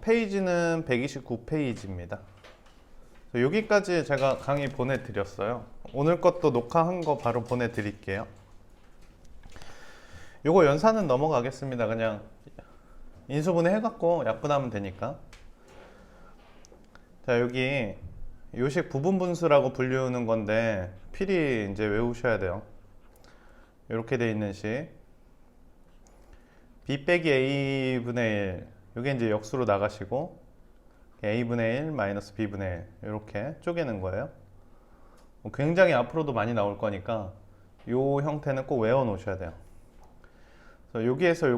페이지는 129페이지입니다. 여기까지 제가 강의 보내드렸어요. 오늘 것도 녹화한 거 바로 보내드릴게요. 요거 연산은 넘어가겠습니다. 그냥 인수분해 해갖고 약분하면 되니까. 자, 여기 요식 부분분수라고 불리우는 건데 필히 이제 외우셔야 돼요. 이렇게 돼 있는 식 b 빼기 a분의 1, 이게 이제 역수로 나가시고 a분의 1 마이너스 b분의 1 이렇게 쪼개는 거예요. 굉장히 앞으로도 많이 나올 거니까 이 형태는 꼭 외워 놓으셔야 돼요. 그래서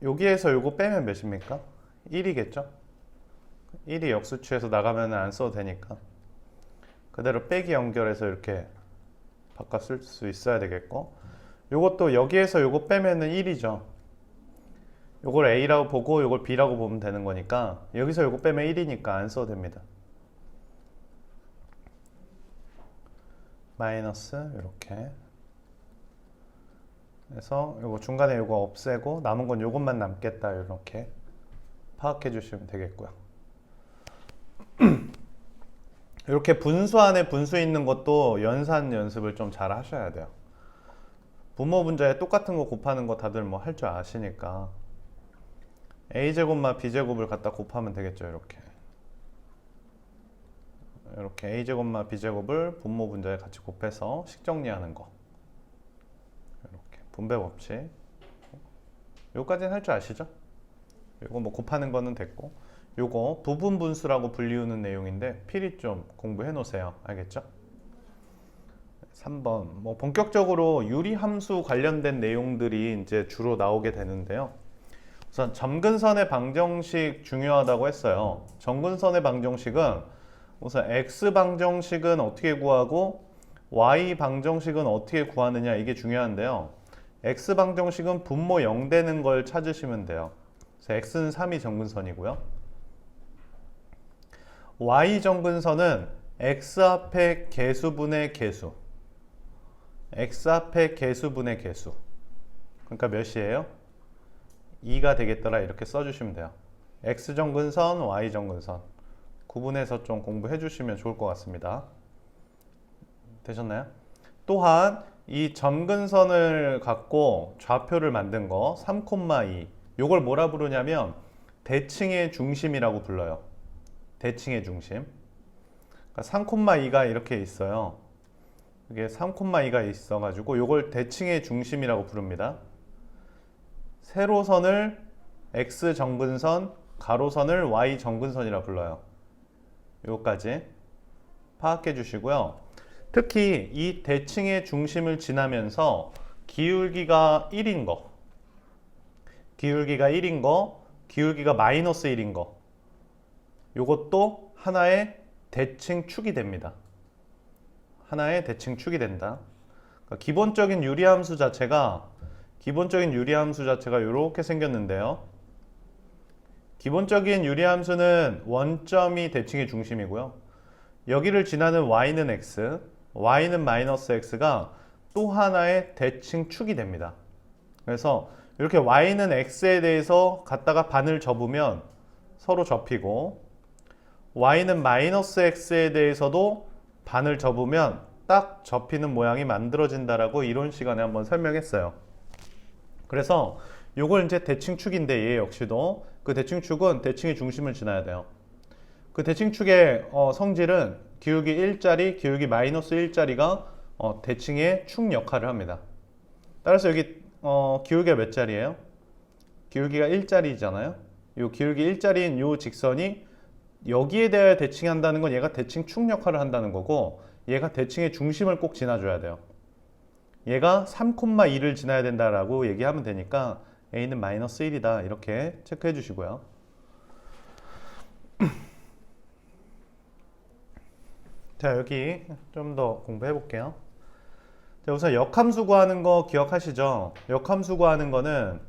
여기에서 요거 빼면 몇입니까? 1이겠죠? 1이 역수치에서 나가면 안 써도 되니까 그대로 빼기 연결해서 이렇게 바꿔 쓸 수 있어야 되겠고, 요것도 여기에서 요거 빼면은 1이죠. 요걸 A라고 보고 요걸 B라고 보면 되는 거니까 여기서 요거 빼면 1이니까 안 써도 됩니다. 마이너스 이렇게 그래서 요거 중간에 요거 없애고 남은 건 요것만 남겠다, 이렇게 파악해 주시면 되겠고요. 이렇게 분수 안에 분수 있는 것도 연산 연습을 좀 잘 하셔야 돼요. 분모 분자에 똑같은 거 곱하는 거 다들 뭐 할 줄 아시니까 a제곱마 b제곱을 갖다 곱하면 되겠죠. 이렇게 a제곱마 b제곱을 분모 분자에 같이 곱해서 식 정리하는 거, 이렇게 분배 법칙. 요까지는 할 줄 아시죠? 요거 뭐 곱하는 거는 됐고, 요거 부분 분수라고 불리우는 내용인데 필히 좀 공부해 놓으세요. 알겠죠? 3번 뭐 본격적으로 유리함수 관련된 내용들이 이제 주로 나오게 되는데요. 우선 점근선의 방정식 중요하다고 했어요. 점근선의 방정식은 우선 x 방정식은 어떻게 구하고 y 방정식은 어떻게 구하느냐, 이게 중요한데요. x 방정식은 분모 0 되는 걸 찾으시면 돼요. 그래서 x는 3이 점근선이고요. y 점근선은 x 앞에 개수분의 개수, x 앞에 개수분의 개수, 그러니까 몇이에요? 2가 되겠더라, 이렇게 써주시면 돼요. x 점근선, y 점근선 구분해서 좀 공부해 주시면 좋을 것 같습니다. 되셨나요? 또한 이 점근선을 갖고 좌표를 만든 거 3,2, 요걸 뭐라 부르냐면 대칭의 중심이라고 불러요. 대칭의 중심. 그러니까 3,2가 이렇게 있어요. 이게 3,2가 있어가지고 요걸 대칭의 중심이라고 부릅니다. 세로선을 x 정근선, 가로선을 y 정근선이라 불러요. 요거까지 파악해 주시고요. 특히 이 대칭의 중심을 지나면서 기울기가 1인 거, 기울기가 마이너스 1인 거, 요것도 하나의 대칭축이 됩니다. 하나의 대칭축이 된다. 그러니까 기본적인 유리함수 자체가 이렇게 생겼는데요. 기본적인 유리함수는 원점이 대칭의 중심이고요. 여기를 지나는 y는 x, y는 마이너스 x가 또 하나의 대칭축이 됩니다. 그래서 이렇게 y는 x에 대해서 갖다가 반을 접으면 서로 접히고, y는 마이너스 x에 대해서도 반을 접으면 딱 접히는 모양이 만들어진다라고 이론 시간에 한번 설명했어요. 그래서 요걸 이제 대칭축인데, 얘 역시도 그 대칭축은 대칭의 중심을 지나야 돼요. 그 대칭축의 성질은 기울기 1짜리, 기울기 마이너스 1짜리가 대칭의 축 역할을 합니다. 따라서 여기 기울기가 몇 짜리예요? 기울기가 1짜리잖아요. 요 기울기 1짜리인 요 직선이 여기에 대하여 대칭한다는 건 얘가 대칭 축 역할을 한다는 거고, 얘가 대칭의 중심을 꼭 지나줘야 돼요. 얘가 3,2를 지나야 된다라고 얘기하면 되니까 a는 마이너스 1이다, 이렇게 체크해 주시고요. 자, 여기 좀 더 공부해 볼게요. 자, 우선 역함수 구하는 거 기억하시죠? 역함수 구하는 거는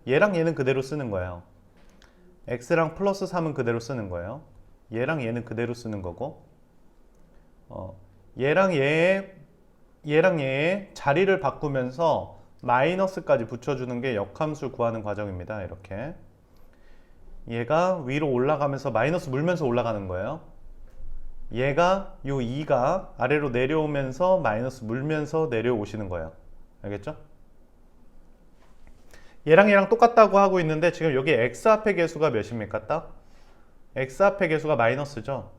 얘랑 얘는 그대로 쓰는 거예요. x랑 플러스 3은 그대로 쓰는 거예요. 얘랑 얘는 그대로 쓰는 거고, 얘랑 얘의 자리를 바꾸면서 마이너스까지 붙여주는 게 역함수 구하는 과정입니다. 이렇게. 얘가 위로 올라가면서 마이너스 물면서 올라가는 거예요. 얘가 요 2가 아래로 내려오면서 마이너스 물면서 내려오시는 거예요. 알겠죠? 얘랑 똑같다고 하고 있는데 지금 여기 x 앞의 개수가 몇입니까? 딱? x 앞의 개수가 마이너스죠.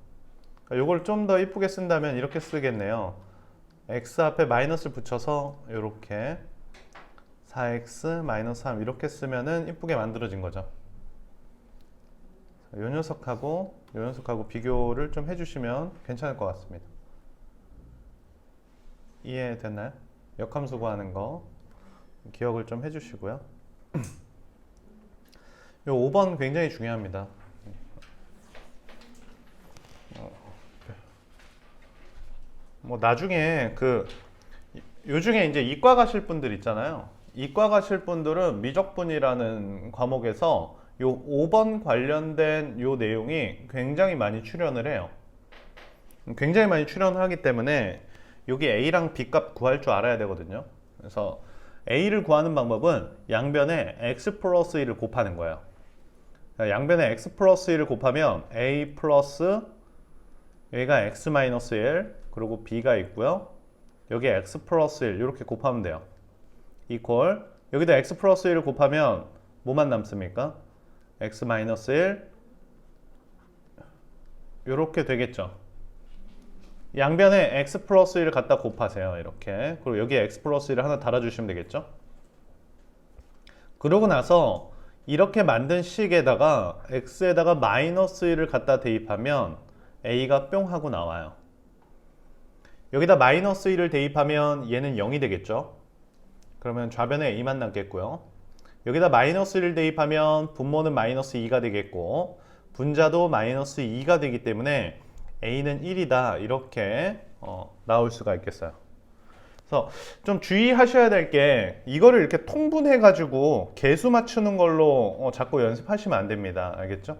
그러니까 요걸 좀 더 이쁘게 쓴다면 이렇게 쓰겠네요. x 앞에 마이너스를 붙여서 이렇게 4x 마이너스 3 이렇게 쓰면은 이쁘게 만들어진 거죠. 요 녀석하고 비교를 좀 해주시면 괜찮을 것 같습니다. 이해됐나요? 역함수 구하는 거 기억을 좀 해주시고요. 요 5번 굉장히 중요합니다. 뭐 나중에 요중에 이제 이과 가실 분들 있잖아요. 이과 가실 분들은 미적분이라는 과목에서 요 5번 관련된 요 내용이 굉장히 많이 출연을 해요. 굉장히 많이 출연을 하기 때문에 여기 A랑 B 값 구할 줄 알아야 되거든요. 그래서 A를 구하는 방법은 양변에 x 플러스 1을 곱하는 거예요. 양변에 x 플러스 1을 곱하면 A 플러스 여기가 x 마이너스 1 그리고 B가 있고요. 여기에 x 플러스 1 이렇게 곱하면 돼요. 이퀄 여기다 x 플러스 1을 곱하면 뭐만 남습니까? x 마이너스 1 이렇게 되겠죠. 양변에 x 플러스 1을 갖다 곱하세요. 이렇게. 그리고 여기에 x 플러스 1을 하나 달아주시면 되겠죠. 그러고 나서 이렇게 만든 식에다가 x에다가 마이너스 1을 갖다 대입하면 a가 뿅 하고 나와요. 여기다 마이너스 1을 대입하면 얘는 0이 되겠죠. 그러면 좌변에 a만 남겠고요. 여기다 마이너스 1을 대입하면 분모는 마이너스 2가 되겠고 분자도 마이너스 2가 되기 때문에 a는 1이다 이렇게 나올 수가 있겠어요. 그래서 좀 주의하셔야 될 게 이거를 이렇게 통분해 가지고 개수 맞추는 걸로 자꾸 연습하시면 안 됩니다. 알겠죠?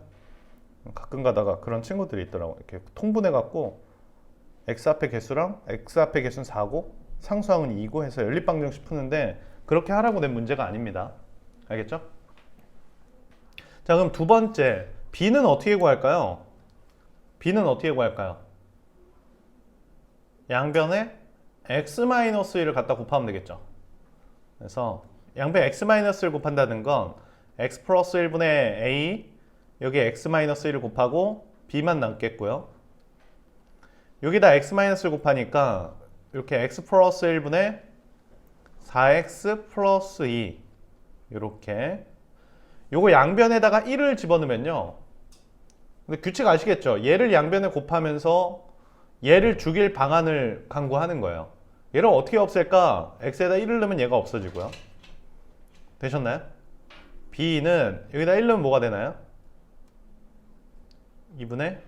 가끔 가다가 그런 친구들이 있더라고. 이렇게 통분해 갖고 x 앞의 개수랑 x 앞의 개수는 4고 상수항은 2고 해서 연립방정식 푸는데 그렇게 하라고 낸 문제가 아닙니다. 알겠죠? 자, 그럼 두 번째 b는 어떻게 구할까요? b는 어떻게 구할까요? 양변에 x-1을 갖다 곱하면 되겠죠. 그래서 양변 x-1을 곱한다는 건 x 플러스 1분의 a 여기에 x-1을 곱하고 b만 남겠고요. 여기다 x-를 곱하니까 이렇게 x 플러스 1분의 4x 플러스 2 이렇게 요거 양변에다가 1을 집어넣으면요. 근데 규칙 아시겠죠? 얘를 양변에 곱하면서 얘를 죽일 방안을 강구하는 거예요. 얘를 어떻게 없앨까? x에다 1을 넣으면 얘가 없어지고요. 되셨나요? b는 여기다 1 넣으면 뭐가 되나요? 2분의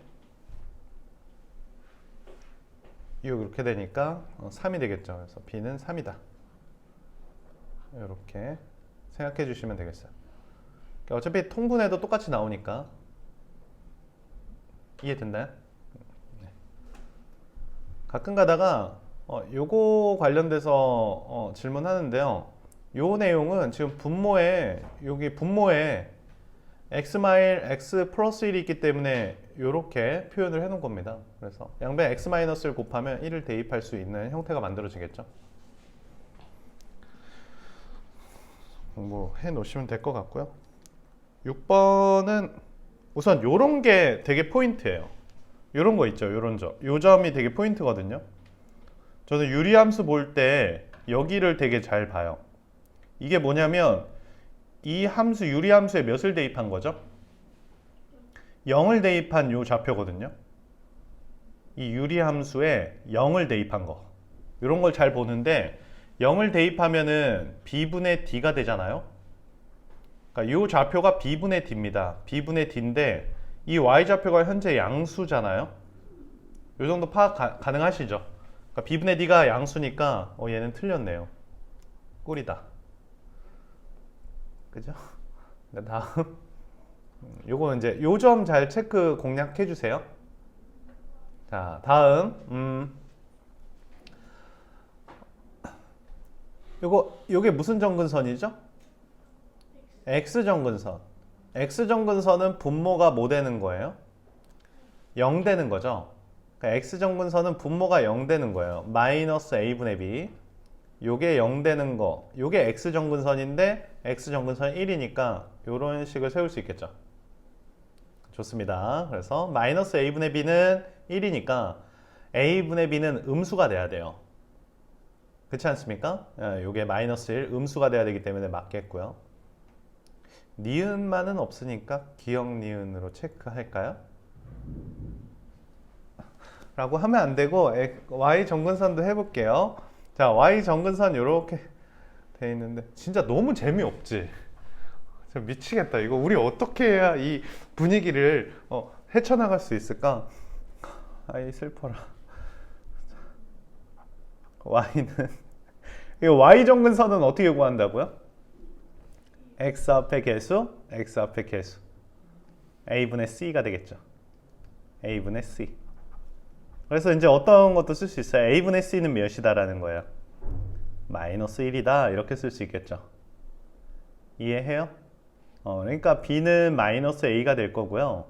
6 이렇게 되니까 3이 되겠죠. 그래서 b는 3이다. 이렇게 생각해 주시면 되겠어요. 어차피 통분해도 똑같이 나오니까 이해됐나요? 네. 가끔 가다가 요거 관련돼서 질문하는데요. 요 내용은 지금 분모에 여기 분모에 x 마일 x 플러스 1이 있기 때문에 이렇게 표현을 해 놓은 겁니다. 그래서 양변 x 마이너스를 곱하면 1을 대입할 수 있는 형태가 만들어지겠죠. 공부해 놓으시면 될 것 같고요. 6번은 우선 요런 게 되게 포인트예요. 요런 거 있죠. 요런 점. 요 점이 되게 포인트거든요. 저는 유리함수 볼 때 여기를 되게 잘 봐요. 이게 뭐냐면 이 함수 유리함수에 몇을 대입한 거죠? 0을 대입한 요 좌표거든요. 이 유리함수에 0을 대입한 거. 이런 걸 잘 보는데 0을 대입하면은 b분의 d가 되잖아요. 그러니까 요 좌표가 b분의 d입니다. b분의 d인데 이 y좌표가 현재 양수잖아요. 요 정도 파악 가능하시죠? 그러니까 b분의 d가 양수니까 얘는 틀렸네요. 꿀이다. 그죠? 다음 요거는 이제 요 점 잘 체크 공략해 주세요. 자, 다음 요게 무슨 점근선이죠? X점근선. x정근선은 분모가 뭐 되는 거예요? 0 되는 거죠. 그러니까 x정근선은 분모가 0 되는 거예요. 마이너스 a분의 b. 요게 0 되는 거. 요게 x정근선인데 x정근선이 1이니까 요런 식을 세울 수 있겠죠. 좋습니다. 그래서 마이너스 a분의 b는 1이니까 a분의 b는 음수가 돼야 돼요. 그렇지 않습니까? 요게 마이너스 1 음수가 돼야 되기 때문에 맞겠고요. 니은만은 없으니까 기억 니은으로 체크할까요? 라고 하면 안 되고 y 정근선도 해볼게요. 자, y 정근선 이렇게 돼 있는데 진짜 너무 재미없지? 진짜 미치겠다. 이거 우리 어떻게 해야 이 분위기를 헤쳐나갈 수 있을까? 아이 슬퍼라. y는 이 y 정근선은 어떻게 구한다고요? x 앞에 개수, x 앞에 개수. a분의 c가 되겠죠. a분의 c. 그래서 이제 어떤 것도 쓸 수 있어요. a분의 c는 몇이다라는 거예요. 마이너스 1이다 이렇게 쓸 수 있겠죠. 이해해요? 그러니까 b는 마이너스 a가 될 거고요.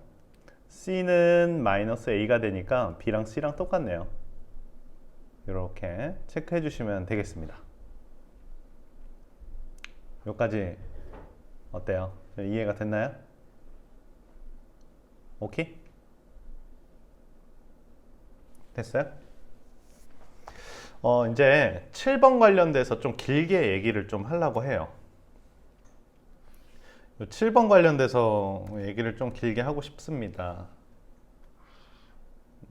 c는 마이너스 a가 되니까 b랑 c랑 똑같네요. 이렇게 체크해 주시면 되겠습니다. 여기까지 어때요? 이해가 됐나요? 오케이? 됐어요? 이제 7번 관련돼서 좀 길게 얘기를 좀 하려고 해요. 7번 관련돼서 얘기를 좀 길게 하고 싶습니다.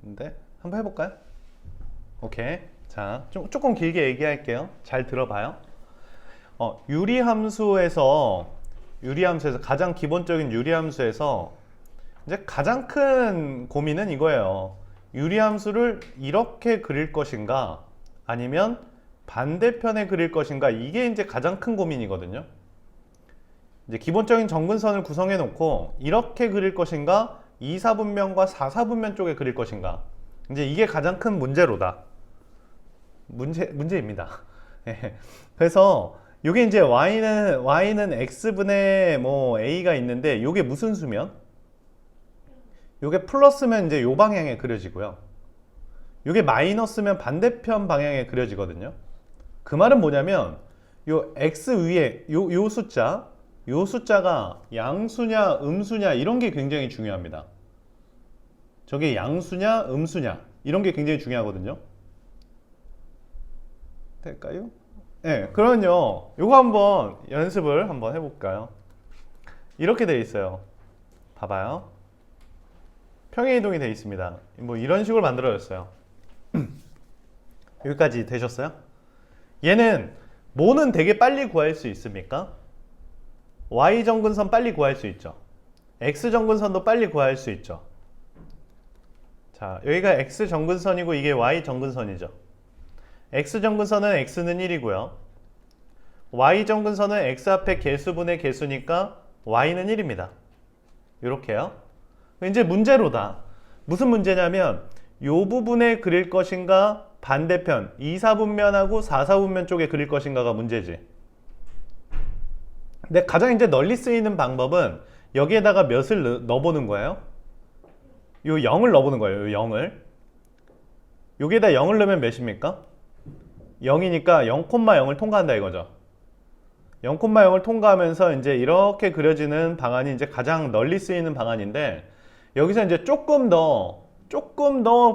근데 한번 해볼까요? 오케이. 자, 조금 길게 얘기할게요. 잘 들어봐요. 유리함수에서 가장 기본적인 유리함수에서 이제 가장 큰 고민은 이거예요. 유리함수를 이렇게 그릴 것인가 아니면 반대편에 그릴 것인가, 이게 이제 가장 큰 고민이거든요. 이제 기본적인 정근선을 구성해 놓고 이렇게 그릴 것인가 2사분면과 4사분면 쪽에 그릴 것인가, 이제 이게 가장 큰 문제로다. 문제입니다. 그래서 이게 이제 y는 x분의 뭐 a가 있는데 이게 무슨 수면? 이게 플러스면 이제 요 방향에 그려지고요. 이게 마이너스면 반대편 방향에 그려지거든요. 그 말은 뭐냐면 요 x 위에 요 숫자가 양수냐 음수냐 이런 게 굉장히 중요합니다. 저게 양수냐 음수냐 이런 게 굉장히 중요하거든요. 될까요? 네, 그럼요. 요거 한번 연습을 한번 해볼까요? 이렇게 돼 있어요. 봐봐요. 평행이동이 돼 있습니다. 뭐 이런 식으로 만들어졌어요. 여기까지 되셨어요? 얘는 뭐는 되게 빨리 구할 수 있습니까? y 정근선 빨리 구할 수 있죠. x 정근선도 빨리 구할 수 있죠. 자, 여기가 x 정근선이고 이게 y 정근선이죠. x 정근선은 x는 1이고요. y 정근선은 x 앞에 개수분의 개수니까 y는 1입니다. 이렇게요. 이제 문제로다. 무슨 문제냐면 요 부분에 그릴 것인가 반대편 2사분면하고 4사분면 쪽에 그릴 것인가가 문제지. 근데 가장 이제 널리 쓰이는 방법은 여기에다가 몇을 넣어보는 거예요? 요 0을 넣어보는 거예요. 요 0을. 여기에다 0을 넣으면 몇입니까? 0이니까 0,0을 통과한다 이거죠. 0,0을 통과하면서 이제 이렇게 그려지는 방안이 이제 가장 널리 쓰이는 방안인데, 여기서 이제 조금 더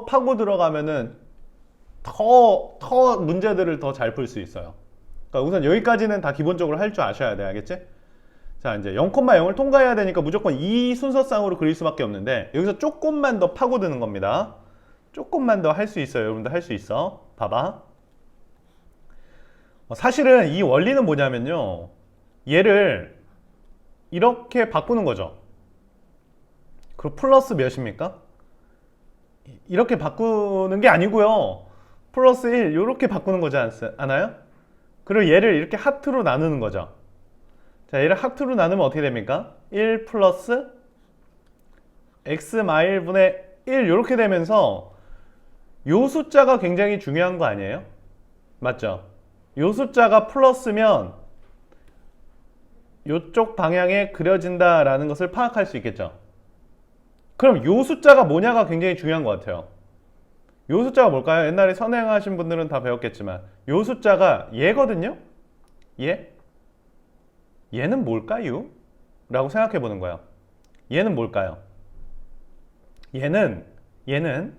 파고 들어가면은 더 문제들을 더 잘 풀 수 있어요. 그러니까 우선 여기까지는 다 기본적으로 할 줄 아셔야 돼. 알겠지? 자, 이제 0,0을 통과해야 되니까 무조건 이 순서상으로 그릴 수밖에 없는데, 여기서 조금만 더 파고드는 겁니다. 조금만 더 할 수 있어요. 여러분들 할 수 있어. 봐봐. 사실은 이 원리는 뭐냐면요, 얘를 이렇게 바꾸는 거죠. 그리고 플러스 몇입니까? 이렇게 바꾸는 게 아니고요, 플러스 1 이렇게 바꾸는 거지 않아요? 그리고 얘를 이렇게 하트로 나누는 거죠. 자, 얘를 하트로 나누면 어떻게 됩니까? 1 플러스 x 마일분의 1 이렇게 되면서 요 숫자가 굉장히 중요한 거 아니에요? 맞죠? 요 숫자가 플러스면 요쪽 방향에 그려진다라는 것을 파악할 수 있겠죠. 그럼 요 숫자가 뭐냐가 굉장히 중요한 것 같아요. 요 숫자가 뭘까요? 옛날에 선행하신 분들은 다 배웠겠지만 요 숫자가 얘거든요. 얘? 얘는 뭘까요? 라고 생각해 보는 거예요. 얘는 뭘까요? 얘는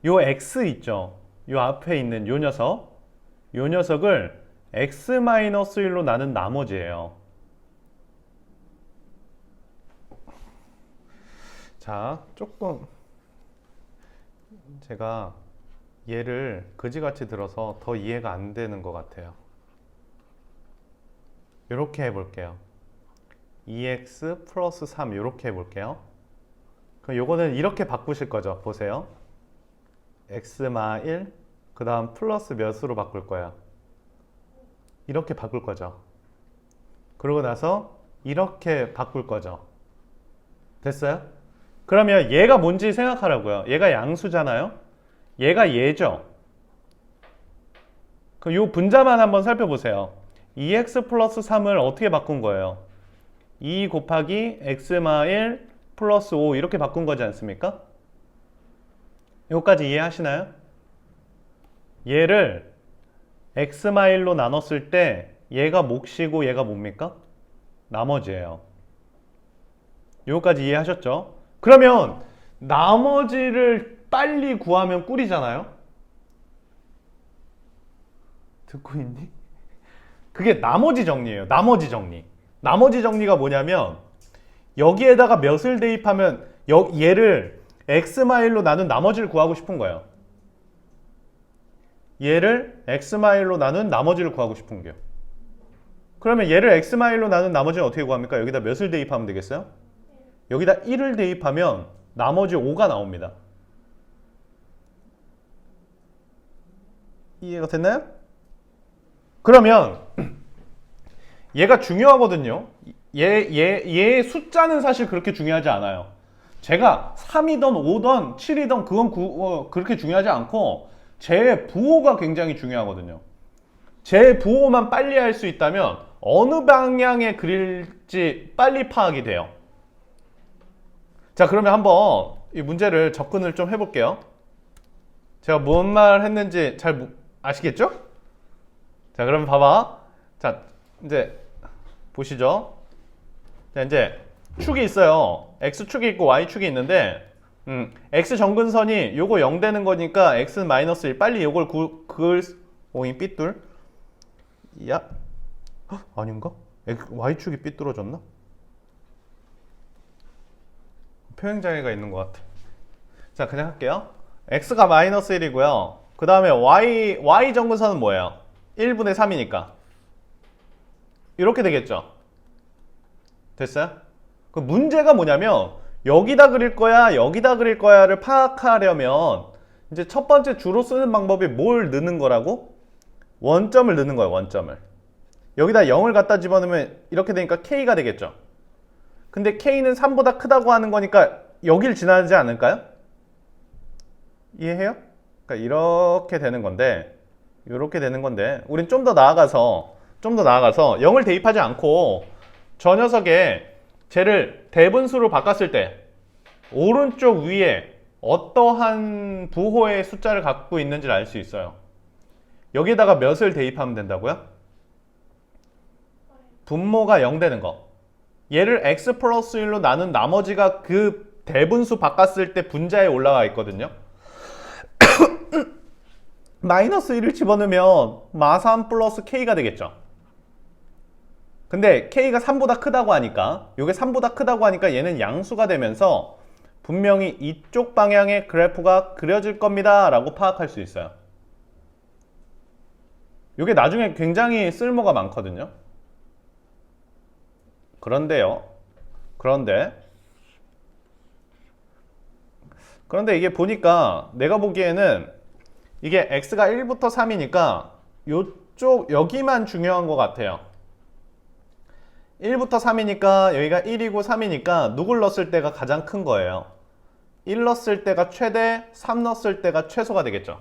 요 x 있죠. 요 앞에 있는 요 녀석을 x-1로 나눈 나머지예요. 자, 조금 제가 얘를 그지같이 들어서 더 이해가 안 되는 것 같아요. 이렇게 해볼게요. 2x 플러스 3 이렇게 해볼게요. 그럼 요거는 이렇게 바꾸실 거죠. 보세요. x-1 그 다음 플러스 몇으로 바꿀 거야? 이렇게 바꿀 거죠. 그러고 나서 이렇게 바꿀 거죠. 됐어요? 그러면 얘가 뭔지 생각하라고요. 얘가 양수잖아요. 얘가 얘죠. 그럼 요 분자만 한번 살펴보세요. 2x 플러스 3을 어떻게 바꾼 거예요? 2 곱하기 x-1 플러스 5 이렇게 바꾼 거지 않습니까? 여기까지 이해하시나요? 얘를 x-1로 나눴을 때 얘가 몫이고 얘가 뭡니까? 나머지예요. 여기까지 이해하셨죠? 그러면 나머지를 빨리 구하면 꿀이잖아요? 듣고 있니? 그게 나머지 정리예요. 나머지 정리. 나머지 정리가 뭐냐면 여기에다가 몇을 대입하면 얘를 x-1로 나눈 나머지를 구하고 싶은 거예요. 얘를 x-1로 나눈 나머지를 구하고 싶은 거예요. 그러면 얘를 x-1로 나눈 나머지는 어떻게 구합니까? 여기다 몇을 대입하면 되겠어요? 여기다 1을 대입하면 나머지 5가 나옵니다. 이해가 됐나요? 그러면 얘가 중요하거든요. 얘의 숫자는 사실 그렇게 중요하지 않아요. 제가 3이든 5든 7이든 그건 그렇게 중요하지 않고 제 부호가 굉장히 중요하거든요. 제 부호만 빨리 할 수 있다면 어느 방향에 그릴지 빨리 파악이 돼요. 자, 그러면 한번 이 문제를 접근을 좀 해볼게요. 제가 뭔 말 했는지 잘 아시겠죠? 자, 그럼 봐봐. 자, 이제 보시죠. 자, 이제 축이 있어요. x축이 있고 y축이 있는데 x 정근선이 요거 0 되는 거니까 x는 마이너스 1. 빨리 요걸 그을 오잉 삐뚤. 야, 헉, 아닌가? y축이 삐뚤어졌나? 표현장애가 있는 것 같아. 자, 그냥 할게요. x가 마이너스 1이고요. 그 다음에 y 정근선은 뭐예요? 1분의 3이니까 이렇게 되겠죠. 됐어요? 그 문제가 뭐냐면 여기다 그릴 거야 여기다 그릴 거야를 파악하려면 이제 첫 번째 주로 쓰는 방법이 뭘 넣는 거라고? 원점을 넣는 거예요. 원점을. 여기다 0을 갖다 집어넣으면 이렇게 되니까 k가 되겠죠. 근데 k는 3보다 크다고 하는 거니까 여길 지나지 않을까요? 이해해요? 그러니까 이렇게 되는 건데 이렇게 되는 건데 우린 좀 더 나아가서 0을 대입하지 않고 저 녀석의 쟤를 대분수로 바꿨을 때 오른쪽 위에 어떠한 부호의 숫자를 갖고 있는지를 알 수 있어요. 여기다가 몇을 대입하면 된다고요? 분모가 0 되는 거. 얘를 x 플러스 1로 나눈 나머지가 그 대분수 바꿨을 때 분자에 올라가 있거든요. 마이너스 1을 집어넣으면 마3 플러스 k가 되겠죠. 근데 k가 3보다 크다고 하니까 이게 3보다 크다고 하니까 얘는 양수가 되면서 분명히 이쪽 방향의 그래프가 그려질 겁니다 라고 파악할 수 있어요. 이게 나중에 굉장히 쓸모가 많거든요. 그런데 이게 보니까 내가 보기에는 이게 x가 1부터 3이니까 요쪽 여기만 중요한 것 같아요. 1부터 3이니까 여기가 1이고 3이니까 누굴 넣었을 때가 가장 큰 거예요. 1 넣었을 때가 최대, 3 넣었을 때가 최소가 되겠죠.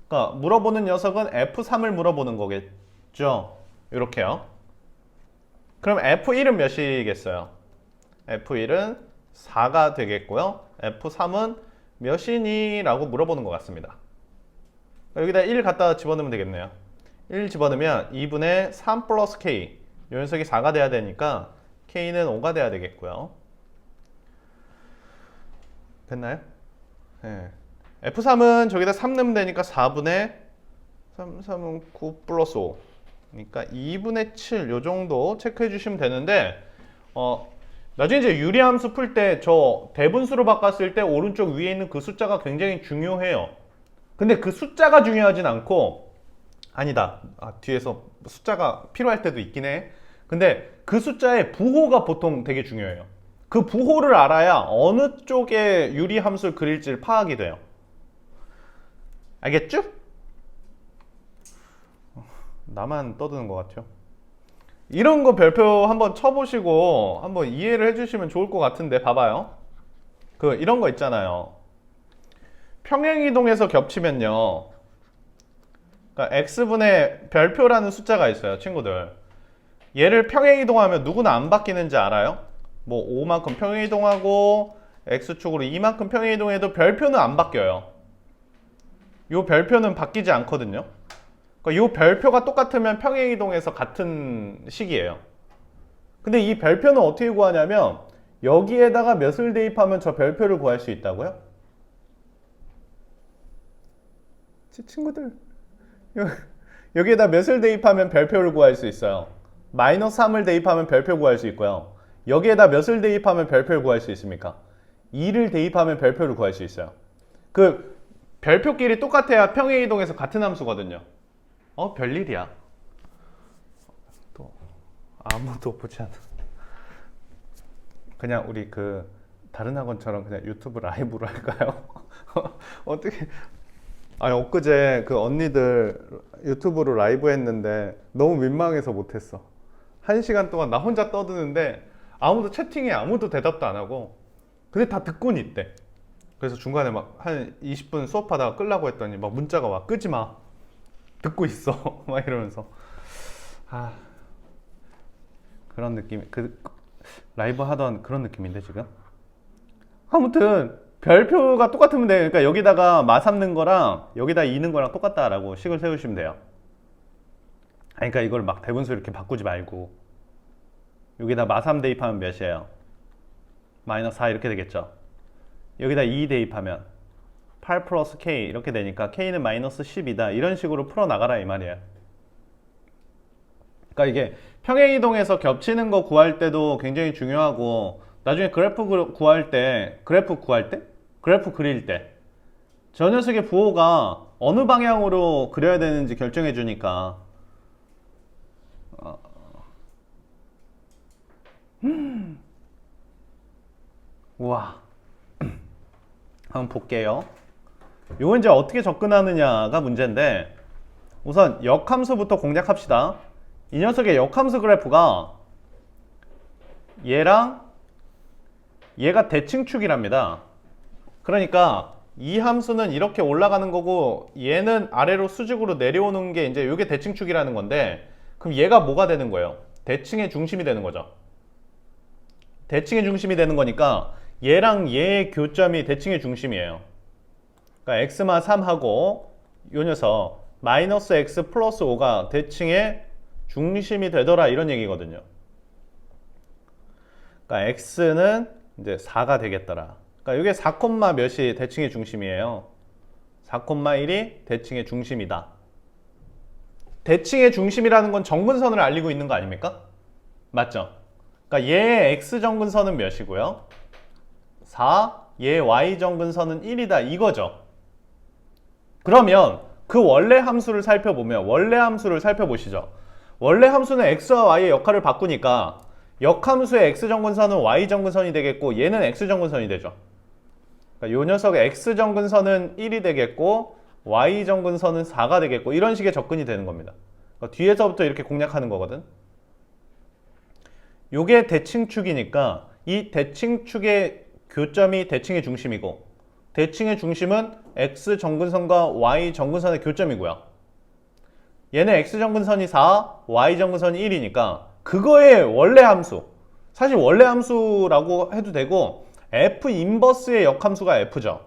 그러니까 물어보는 녀석은 F3을 물어보는 거겠죠. 이렇게요. 그럼 F1은 몇이겠어요? F1은 4가 되겠고요. F3은 몇이니? 라고 물어보는 것 같습니다. 여기다 1 갖다 집어넣으면 되겠네요. 1 집어넣으면 2분의 3 플러스 K, 이 녀석이 4가 돼야 되니까 K는 5가 돼야 되겠고요. 됐나요? 네. F3은 저기다 3 넣으면 되니까 4분의 3은 9 플러스 5, 그러니까 2분의 7 요 정도 체크해 주시면 되는데, 나중에 이제 유리함수 풀 때 저 대분수로 바꿨을 때 오른쪽 위에 있는 그 숫자가 굉장히 중요해요. 근데 그 숫자가 중요하진 않고, 아니다, 뒤에서 숫자가 필요할 때도 있긴 해. 근데 그 숫자의 부호가 보통 되게 중요해요. 그 부호를 알아야 어느 쪽에 유리함수를 그릴지를 파악이 돼요. 알겠죠? 나만 떠드는 것 같죠? 이런 거 별표 한번 쳐보시고 한번 이해를 해주시면 좋을 것 같은데, 봐봐요. 이런 거 있잖아요. 평행이동에서 겹치면요, 그러니까 x분의 별표라는 숫자가 있어요, 친구들. 얘를 평행이동하면 누구나 안 바뀌는지 알아요? 뭐 5만큼 평행이동하고 x축으로 2만큼 평행이동해도 별표는 안 바뀌어요. 요 별표는 바뀌지 않거든요. 그러니까 요 별표가 똑같으면 평행이동에서 같은 식이에요. 근데 이 별표는 어떻게 구하냐면, 여기에다가 몇을 대입하면 저 별표를 구할 수 있다고요? 친구들, 여기에다 몇을 대입하면 별표를 구할 수 있어요. 마이너스 3을 대입하면 별표 구할 수 있고요. 여기에다 몇을 대입하면 별표를 구할 수 있습니까? 2를 대입하면 별표를 구할 수 있어요. 그 별표끼리 똑같아야 평행이동에서 같은 함수거든요. 별일이야. 또 아무도 보지 않아. 그냥 우리 다른 학원처럼 그냥 유튜브 라이브로 할까요? 어떻게? 아니, 엊그제 그 언니들 유튜브로 라이브 했는데 너무 민망해서 못했어. 1시간 동안 나 혼자 떠드는데 아무도 채팅에 아무도 대답도 안 하고, 근데 다 듣고는 있대. 그래서 중간에 막 한 20분 수업하다가 끄려고 했더니 막 문자가 와. 끄지 마, 듣고 있어. 막 이러면서. 그런 느낌, 라이브 하던 그런 느낌인데 지금. 아무튼 별표가 똑같으면 돼요. 그러니까 여기다가 마3 거랑 여기다 2 거랑 똑같다라고 식을 세우시면 돼요. 그러니까 이걸 막 대분수 이렇게 바꾸지 말고, 여기다 마3 대입하면 몇이에요? 마이너스 4 이렇게 되겠죠. 여기다 2 대입하면 8 플러스 K 이렇게 되니까 K는 마이너스 10이다. 이런 식으로 풀어나가라 이 말이에요. 그러니까 이게 평행이동에서 겹치는 거 구할 때도 굉장히 중요하고, 나중에 그래프 구할 때, 그래프 그릴 때 저 녀석의 부호가 어느 방향으로 그려야 되는지 결정해 주니까. 우와. 한번 볼게요. 요거 이제 어떻게 접근하느냐가 문제인데, 우선 역함수부터 공략합시다. 이 녀석의 역함수 그래프가 얘랑 얘가 대칭축이랍니다. 그러니까 이 함수는 이렇게 올라가는 거고, 얘는 아래로 수직으로 내려오는 게 이제 이게 대칭축이라는 건데, 그럼 얘가 뭐가 되는 거예요? 대칭의 중심이 되는 거죠. 대칭의 중심이 되는 거니까 얘랑 얘의 교점이 대칭의 중심이에요. 그러니까 x마 3하고 요 녀석 마이너스 x 플러스 5가 대칭의 중심이 되더라, 이런 얘기거든요. 그러니까 x는 이제 4가 되겠더라. 그러니까 이게 4, 몇이 대칭의 중심이에요. 4,1이 대칭의 중심이다. 대칭의 중심이라는 건 정근선을 알리고 있는 거 아닙니까? 맞죠? 그러니까 얘의 x정근선은 몇이고요? 4, 얘의 y정근선은 1이다 이거죠. 그러면 그 원래 함수를 살펴보면, 원래 함수를 살펴보시죠. 원래 함수는 x와 y의 역할을 바꾸니까 역함수의 x정근선은 y정근선이 되겠고, 얘는 x정근선이 되죠. 그러니까 요 녀석의 x정근선은 1이 되겠고 y정근선은 4가 되겠고, 이런 식의 접근이 되는 겁니다. 그러니까 뒤에서부터 이렇게 공략하는 거거든. 요게 대칭축이니까 이 대칭축의 교점이 대칭의 중심이고, 대칭의 중심은 x정근선과 y정근선의 교점이고요. 얘는 x정근선이 4, y정근선이 1이니까 그거의 원래 함수. 사실 원래 함수라고 해도 되고 f 인버스의 역함수가 f죠.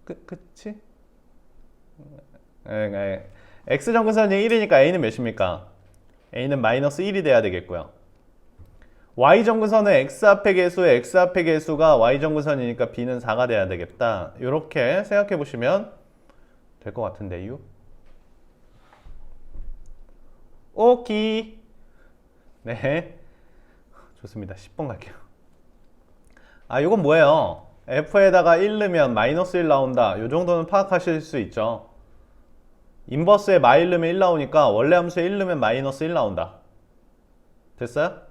그치? x 정근선이 1이니까 a는 몇입니까? a는 마이너스 1이 돼야 되겠고요. y 정근선은 x 앞의 개수가 y 정근선이니까 b는 4가 돼야 되겠다. 이렇게 생각해 보시면 될 것 같은데요. 오케이. 네. 좋습니다. 10번 갈게요. 아, 이건 뭐예요? f에다가 1 넣으면 마이너스 1 나온다. 이 정도는 파악하실 수 있죠. 인버스에 마일 넣으면 1 나오니까 원래 함수에 1 넣으면 마이너스 1 나온다. 됐어요?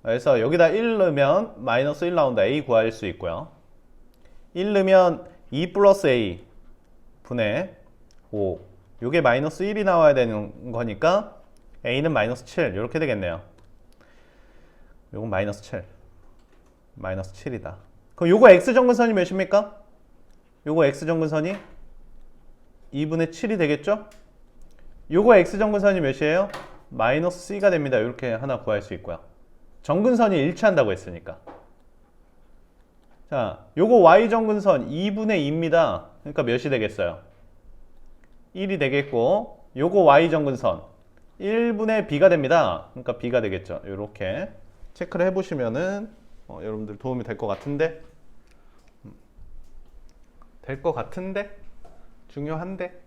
그래서 여기다 1 넣으면 마이너스 1 나온다. a 구할 수 있고요. 1 넣으면 2 플러스 a 분의 5. 이게 마이너스 1이 나와야 되는 거니까 a는 마이너스 7 이렇게 되겠네요. 요건 마이너스 7. 마이너스 7이다. 그럼 요거 x정근선이 몇입니까? 요거 x정근선이 2분의 7이 되겠죠? 요거 x정근선이 몇이에요? 마이너스 c가 됩니다. 이렇게 하나 구할 수 있고요. 정근선이 일치한다고 했으니까. 자, 요거 y정근선 2분의 2입니다. 그러니까 몇이 되겠어요? 1이 되겠고, 요거 y정근선 1분의 b가 됩니다. 그러니까 b가 되겠죠. 이렇게 체크를 해보시면은 여러분들 도움이 될 것 같은데, 중요한데,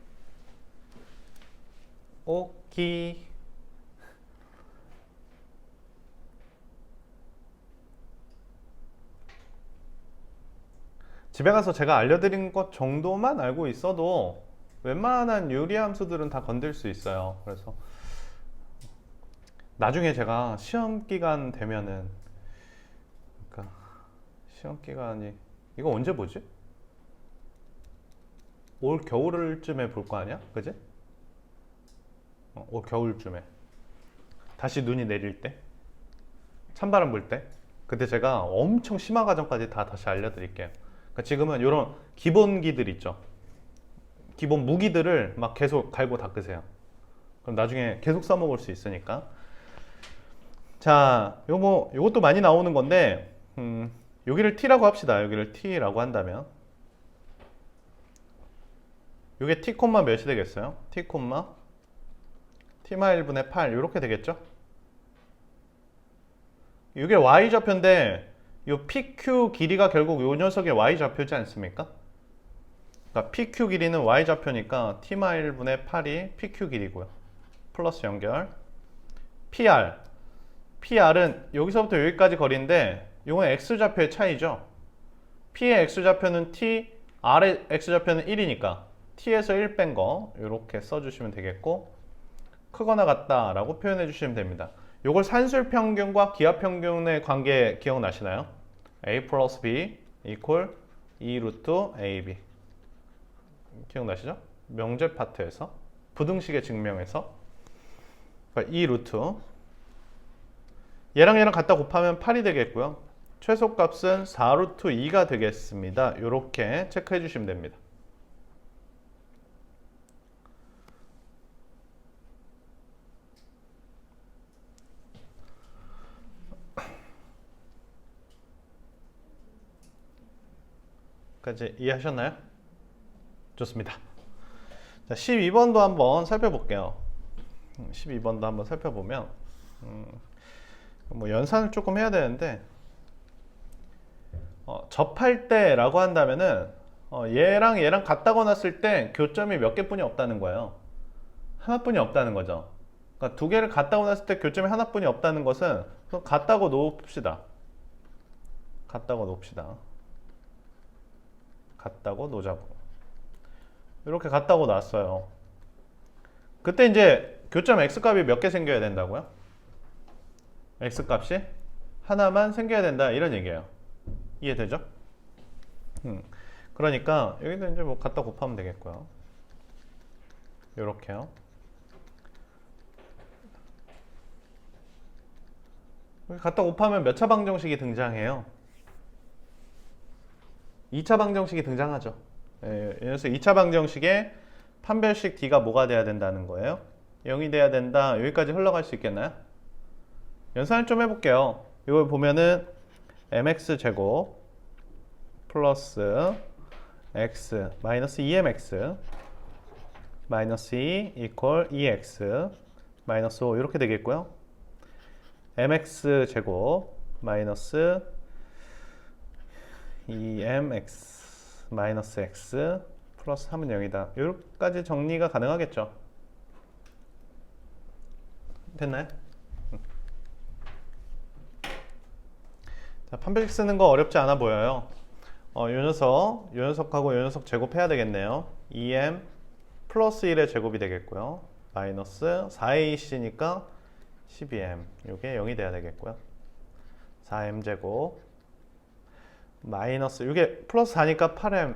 오케이. 집에 가서 제가 알려드린 것 정도만 알고 있어도 웬만한 유리함수들은 다 건들 수 있어요. 그래서 나중에 제가 시험 기간 되면은, 그러니까 시험 기간이 이거 언제 보지? 올 겨울쯤에 볼 거 아니야? 그지? 올 겨울쯤에 다시 눈이 내릴 때, 찬바람 불 때, 그때 제가 엄청 심화 과정까지 다 다시 알려드릴게요. 그러니까 지금은 이런 기본기들 있죠. 기본 무기들을 막 계속 갈고 닦으세요. 그럼 나중에 계속 써먹을 수 있으니까. 자, 요것도 많이 나오는 건데, 여기를 t라고 합시다. 여기를 t라고 한다면, 요게 t, 몇이 되겠어요? t, t-1분의 8 이렇게 되겠죠? 이게 y좌표인데 요 pq 길이가 결국 요 녀석의 y좌표지 않습니까? 그러니까 pq 길이는 y좌표니까 t-1분의 8이 pq 길이고요. 플러스 연결. pr은 여기서부터 여기까지 거리인데 요건 x좌표의 차이죠. p의 x좌표는 t, r의 x좌표는 1이니까 t에서 1 뺀 거 이렇게 써주시면 되겠고, 크거나 같다 라고 표현해 주시면 됩니다. 요걸 산술평균과 기하평균의 관계 기억나시나요? a 플러스 b 이퀄 2 루트 ab 기억나시죠? 명제 파트에서 부등식의 증명에서 2 루트 얘랑 갖다 곱하면 8이 되겠고요. 최소값은 4 루트 2가 되겠습니다. 이렇게 체크해 주시면 됩니다. 까지 이해하셨나요? 좋습니다. 자, 12번도 한번 살펴볼게요. 12번도 한번 살펴보면 뭐 연산을 조금 해야 되는데, 접할 때라고 한다면은 얘랑 같다고 놨을 때 교점이 몇 개뿐이 없다는 거예요. 하나뿐이 없다는 거죠. 그러니까 두 개를 같다고 놨을 때 교점이 하나뿐이 없다는 것은 같다고 놓읍시다. 같다고 놓자고. 이렇게 같다고 놨어요. 그때 이제 교점 x값이 몇 개 생겨야 된다고요? x값이 하나만 생겨야 된다 이런 얘기예요. 이해되죠? 그러니까 여기도 이제 뭐 갖다 곱하면 되겠고요. 요렇게요. 여기 갖다 곱하면 몇 차 방정식이 등장해요? 2차 방정식이 등장하죠. 그래서 2차 방정식에 판별식 d가 뭐가 돼야 된다는 거예요? 0이 돼야 된다. 여기까지 흘러갈 수 있겠나요? 연산을 좀 해볼게요. 이걸 보면은 mx 제곱 플러스 x 마이너스 2mx 마이너스 2 이퀄 2x 마이너스 5 이렇게 되겠고요. mx 제곱 마이너스 2mx 마이너스 x 플러스 3은 0이다. 여기까지 정리가 가능하겠죠. 됐나요? 자, 판별식 쓰는 거 어렵지 않아 보여요. 요 녀석하고 요 녀석 제곱해야 되겠네요. 2m 플러스 1의 제곱이 되겠고요. 마이너스 4ac니까 12m. 이게 0이 돼야 되겠고요. 4m 제곱 마이너스 이게 플러스 4니까 8m